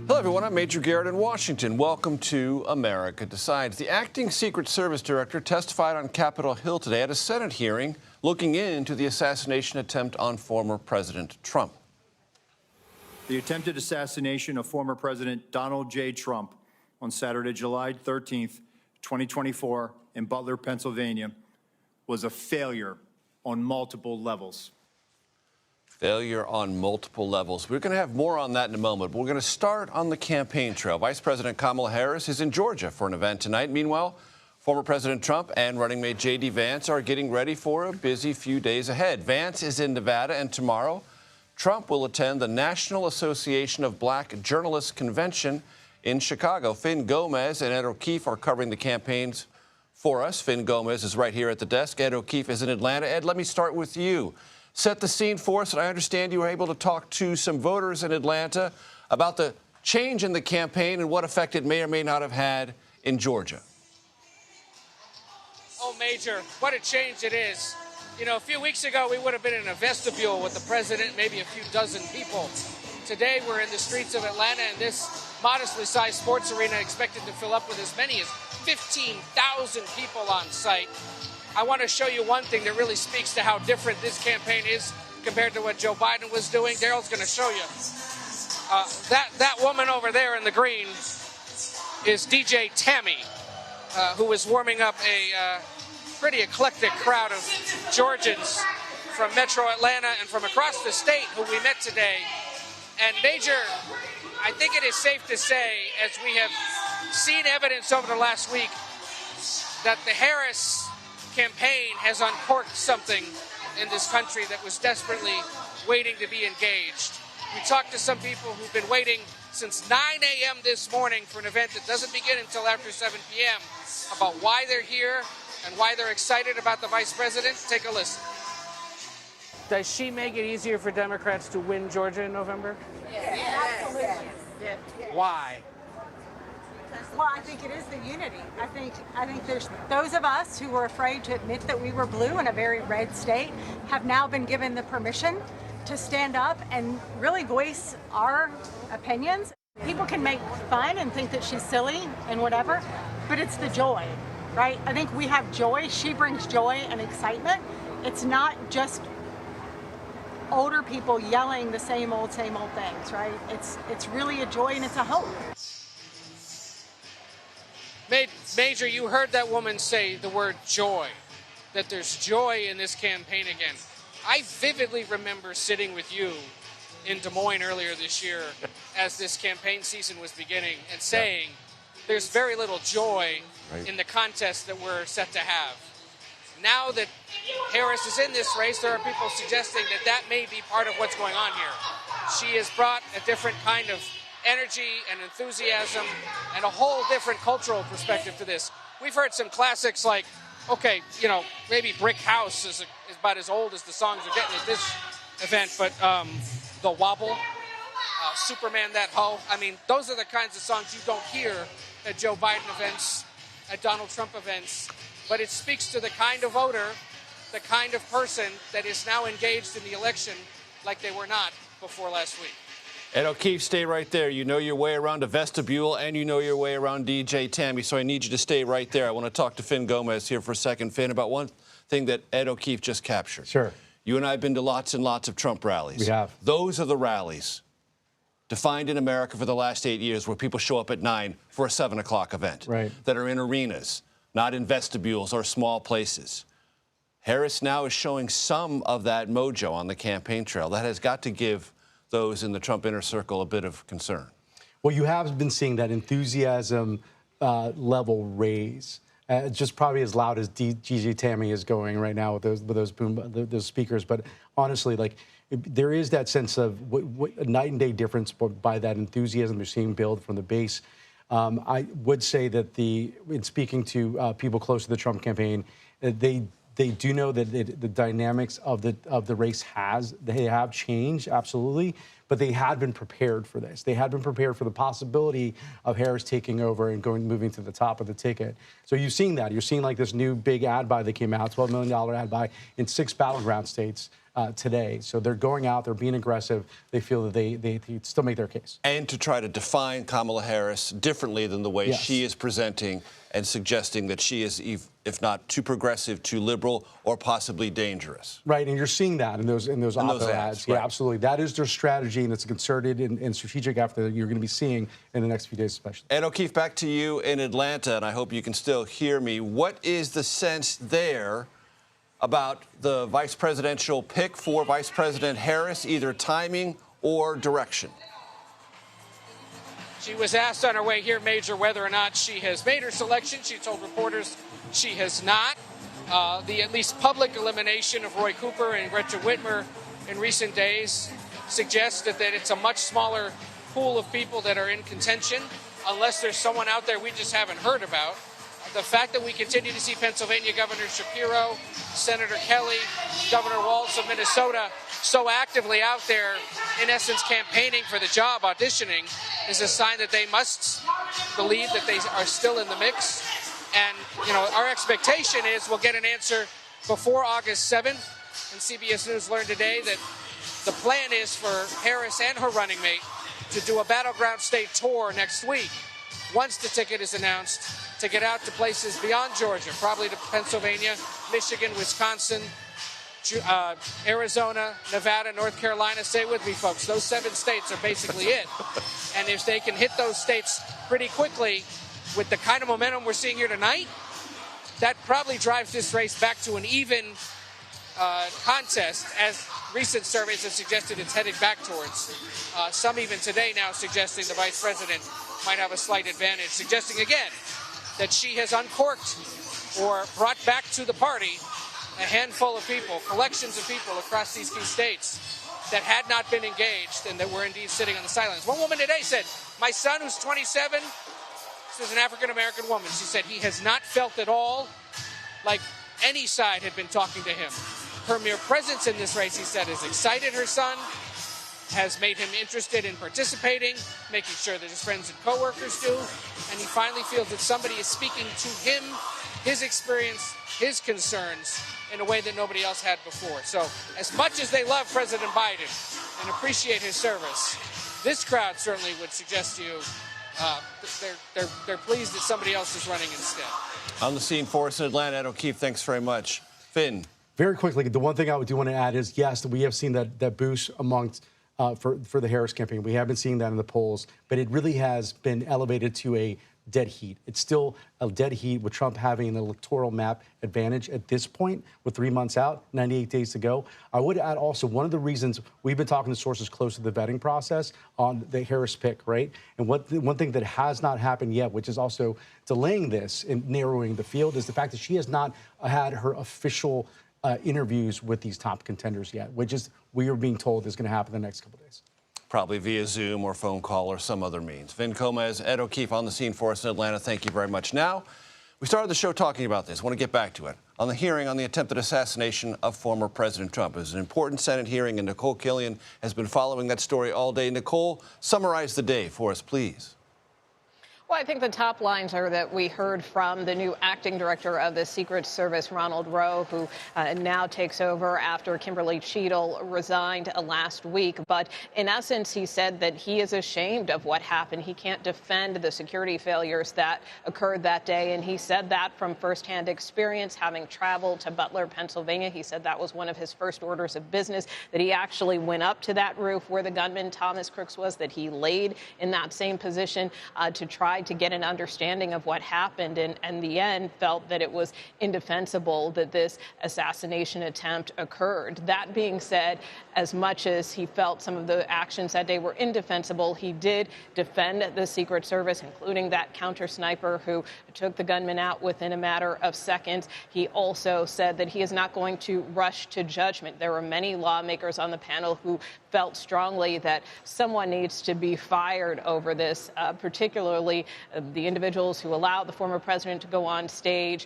Hello, everyone. I'm Major Garrett in Washington. Welcome to America Decides. The acting Secret Service director testified on Capitol Hill today at a Senate hearing looking into the assassination attempt on former President Trump. The attempted assassination of former President Donald J. Trump on Saturday, July 13th, 2024, in Butler, Pennsylvania, was a failure on multiple levels. Failure on multiple levels. We're going to have more on that in a moment, but we're going to start on the campaign trail. Vice President Kamala Harris is in Georgia for an event tonight. Meanwhile, former President Trump and running mate J.D. Vance are getting ready for a busy few days ahead. Vance is in Nevada, and tomorrow, Trump will attend the National Association of Black Journalists Convention in Chicago. Fin Gómez and Ed O'Keefe are covering the campaigns for us. Fin Gómez is right here at the desk. Ed O'Keefe is in Atlanta. Ed, let me start with you. Set the scene for us, and I understand you were able to talk to some voters in Atlanta about the change in the campaign and what effect it may or may not have had in Georgia. Oh, Major, what a change it is. You know, a few weeks ago, we would have been in a vestibule with the president, maybe a few dozen people. Today, we're in the streets of Atlanta, and this modestly sized sports arena expected to fill up with as many as 15,000 people on site. I want to show you one thing that really speaks to how different this campaign is compared to what Joe Biden was doing. Daryl's going to show you. That woman over there in the green is DJ Tammy, who is warming up a pretty eclectic crowd of Georgians from Metro Atlanta and from across the state who we met today. And Major, I think it is safe to say, as we have seen evidence over the last week, that the Harris campaign has uncorked something in this country that was desperately waiting to be engaged. We talked to some people who've been waiting since 9 a.m. this morning for an event that doesn't begin until after 7 p.m. about why they're here and why they're excited about the vice president. Take a listen. Does she make it easier for Democrats to win Georgia in November? Yes. Absolutely. Yes. Why? Well, I think it is the unity. I think there's those of us who were afraid to admit that we were blue in a very red state have now been given the permission to stand up and really voice our opinions. People can make fun and think that she's silly and whatever, but it's the joy, right? I think we have joy. She brings joy and excitement. It's not just older people yelling the same old things, right? It's really a joy and it's a hope. Major, you heard that woman say the word joy, that there's joy in this campaign again. I vividly remember sitting with you in Des Moines earlier this year as this campaign season was beginning and saying there's very little joy in the contest that we're set to have. Now that Harris is in this race, there are people suggesting that that may be part of what's going on here. She has brought a different kind of energy and enthusiasm and a whole different cultural perspective to this. We've heard some classics like, okay, you know, maybe Brick House is about as old as the songs are getting at this event, but The Wobble, Superman That Hoe. I mean, those are the kinds of songs you don't hear at Joe Biden events, at Donald Trump events, but it speaks to the kind of voter, the kind of person that is now engaged in the election like they were not before last week. Ed O'Keefe, stay right there. You know your way around a vestibule, and you know your way around DJ Tammy, so I need you to stay right there. I want to talk to Fin Gómez here for a second. Fin, about one thing that Ed O'Keefe just captured. Sure. You and I have been to lots and lots of Trump rallies. We have. Those are the rallies defined in America for the last 8 years where people show up at 9 for a 7 o'clock event. Right. That are in arenas, not in vestibules or small places. Harris now is showing some of that mojo on the campaign trail. That has got to give those in the Trump inner circle a bit of concern. Well, you have been seeing that enthusiasm level raise, just probably as loud as DJ Tammy is going right now with those speakers. But honestly, like, there is that sense of a night and day difference by that enthusiasm you're seeing build from the base. I would say that in speaking to people close to the Trump campaign, they They do know that the dynamics of the race have changed, absolutely, but they had been prepared for this. They had been prepared for the possibility of Harris taking over and moving to the top of the ticket. So you've seen that. You're seeing like this new big ad buy that came out, $12 million ad buy in 6 battleground states today. So they're going out, they're being aggressive. They feel that they still make their case. And to try to define Kamala Harris differently than the way Yes. she is presenting and suggesting that she is, if not too progressive, too liberal, or possibly dangerous. Right, and you're seeing that in those op-ed ads. Right. Yeah, absolutely. That is their strategy, and it's a concerted and strategic effort that you're going to be seeing in the next few days, especially. Ed O'Keefe, back to you in Atlanta, and I hope you can still hear me. What is the sense there about the vice presidential pick for Vice President Harris, either timing or direction? She was asked on her way here, Major, whether or not she has made her selection. She told reporters she has not. The at least public elimination of Roy Cooper and Gretchen Whitmer in recent days suggested that it's a much smaller pool of people that are in contention, unless there's someone out there we just haven't heard about. The fact that we continue to see Pennsylvania Governor Shapiro, Senator Kelly, Governor Walz of Minnesota so actively out there, in essence, campaigning for the job, auditioning, is a sign that they must believe that they are still in the mix. And, you know, our expectation is we'll get an answer before August 7th. And CBS News learned today that the plan is for Harris and her running mate to do a battleground state tour next week, once the ticket is announced, to get out to places beyond Georgia, probably to Pennsylvania, Michigan, Wisconsin, Arizona, Nevada, North Carolina. Stay with me, folks. Those 7 states are basically it. And if they can hit those states pretty quickly with the kind of momentum we're seeing here tonight, that probably drives this race back to an even contest, as recent surveys have suggested it's headed back towards. Some even today now suggesting the vice president might have a slight advantage, suggesting again that she has uncorked or brought back to the party a handful of people, collections of people across these key states that had not been engaged and that were indeed sitting on the sidelines. One woman today said, my son, who's 27, this is an African-American woman, she said he has not felt at all like any side had been talking to him. Her mere presence in this race, he said, has excited her son, has made him interested in participating, making sure that his friends and coworkers do, and he finally feels that somebody is speaking to him, his experience, his concerns, in a way that nobody else had before. So as much as they love President Biden and appreciate his service, this crowd certainly would suggest to you they're pleased that somebody else is running instead. On the scene for us in Atlanta, Ed O'Keefe, thanks very much. Finn. Very quickly, the one thing I do want to add is, yes, we have seen that boost amongst for the Harris campaign. We have been seeing that in the polls, but it really has been elevated to a dead heat. It's still a dead heat with Trump having an electoral map advantage at this point with 3 months out, 98 days to go. I would add also one of the reasons we've been talking to sources close to the vetting process on the Harris pick, right? And one thing that has not happened yet, which is also delaying this and narrowing the field, is the fact that she has not had her official interviews with these top contenders yet, which is we are being told is going to happen the next couple of days. Probably via Zoom or phone call or some other means. Fin Gómez, Ed O'Keefe on the scene for us in Atlanta. Thank you very much. Now, we started the show talking about this. I want to get back to it. On the hearing on the attempted assassination of former President Trump. It was an important Senate hearing, and Nikole Killion has been following that story all day. Nikole, summarize the day for us, please. Well, I think the top lines are that we heard from the new acting director of the Secret Service, Ronald Rowe, who now takes over after Kimberly Cheadle resigned last week. But in essence, he said that he is ashamed of what happened. He can't defend the security failures that occurred that day. And he said that from firsthand experience, having traveled to Butler, Pennsylvania. He said that was one of his first orders of business, that he actually went up to that roof where the gunman Thomas Crooks was, that he laid in that same position to try to get an understanding of what happened, and in the end felt that it was indefensible that this assassination attempt occurred. That being said, as much as he felt some of the actions that day were indefensible, he did defend the Secret Service, including that counter sniper who took the gunman out within a matter of seconds. He also said that he is not going to rush to judgment. There were many lawmakers on the panel who felt strongly that someone needs to be fired over this, particularly the individuals who allowed the former president to go on stage,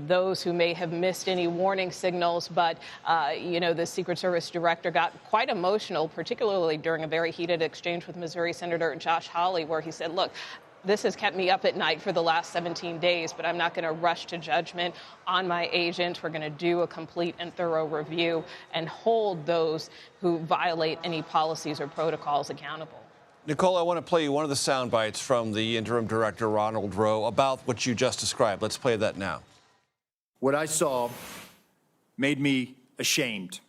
those who may have missed any warning signals. But, the Secret Service director got quite emotional, particularly during a very heated exchange with Missouri Senator Josh Hawley, where he said, look, this has kept me up at night for the last 17 days, but I'm not going to rush to judgment on my agent. We're going to do a complete and thorough review and hold those who violate any policies or protocols accountable. Nikole, I want to play you one of the sound bites from the interim director, Ronald Rowe, about what you just described. Let's play that now. What I saw made me ashamed.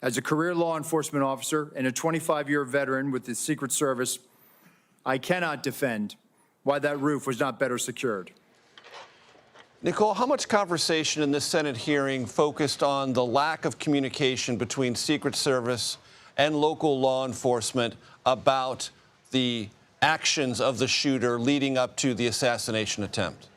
As a career law enforcement officer and a 25-year veteran with the Secret Service, I cannot defend why that roof was not better secured. Nikole, how much conversation in this Senate hearing focused on the lack of communication between Secret Service and local law enforcement about the actions of the shooter leading up to the assassination attempt?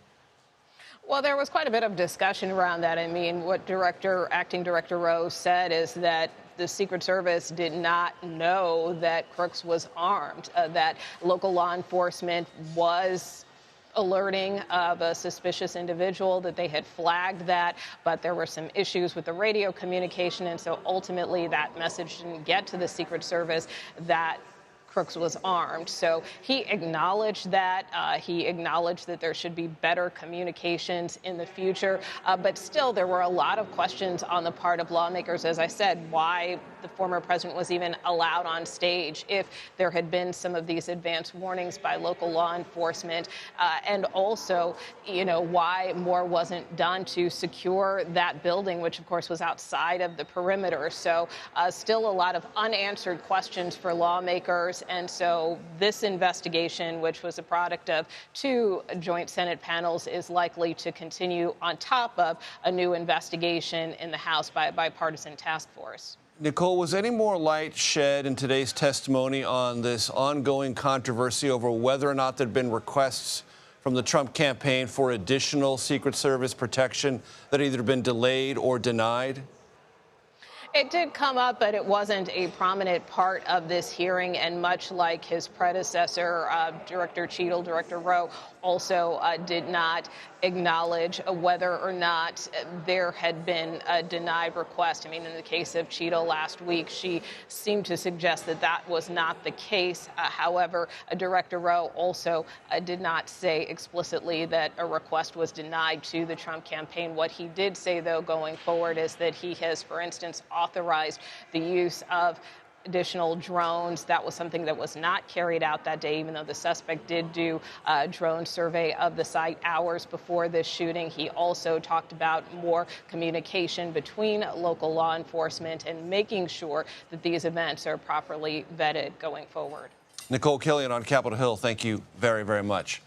Well, there was quite a bit of discussion around that. I mean, what Acting Director Rowe said is that the Secret Service did not know that Crooks was armed, that local law enforcement was alerting of a suspicious individual, that they had flagged that, but there were some issues with the radio communication, and so ultimately that message didn't get to the Secret Service that Crooks was armed. So he acknowledged that. He acknowledged that there should be better communications in the future. But still, there were a lot of questions on the part of lawmakers, as I said, why the former president was even allowed on stage if there had been some of these advance warnings by local law enforcement. And also, why more wasn't done to secure that building, which, of course, was outside of the perimeter. So still a lot of unanswered questions for lawmakers. And so this investigation, which was a product of 2 joint Senate panels, is likely to continue on top of a new investigation in the House by a bipartisan task force. Nikole, was any more light shed in today's testimony on this ongoing controversy over whether or not there had been requests from the Trump campaign for additional Secret Service protection that had either been delayed or denied? It did come up, but it wasn't a prominent part of this hearing. And much like his predecessor, Director Cheadle, Director Rowe also did not acknowledge whether or not there had been a denied request. I mean, in the case of Cheadle last week, she seemed to suggest that that was not the case. However, Director Rowe also did not say explicitly that a request was denied to the Trump campaign. What he did say, though, going forward is that he has, for instance, authorized the use of additional drones. That was something that was not carried out that day, even though the suspect did do a drone survey of the site hours before this shooting. He also talked about more communication between local law enforcement and making sure that these events are properly vetted going forward. Nikole Killion on Capitol Hill, thank you very, very much.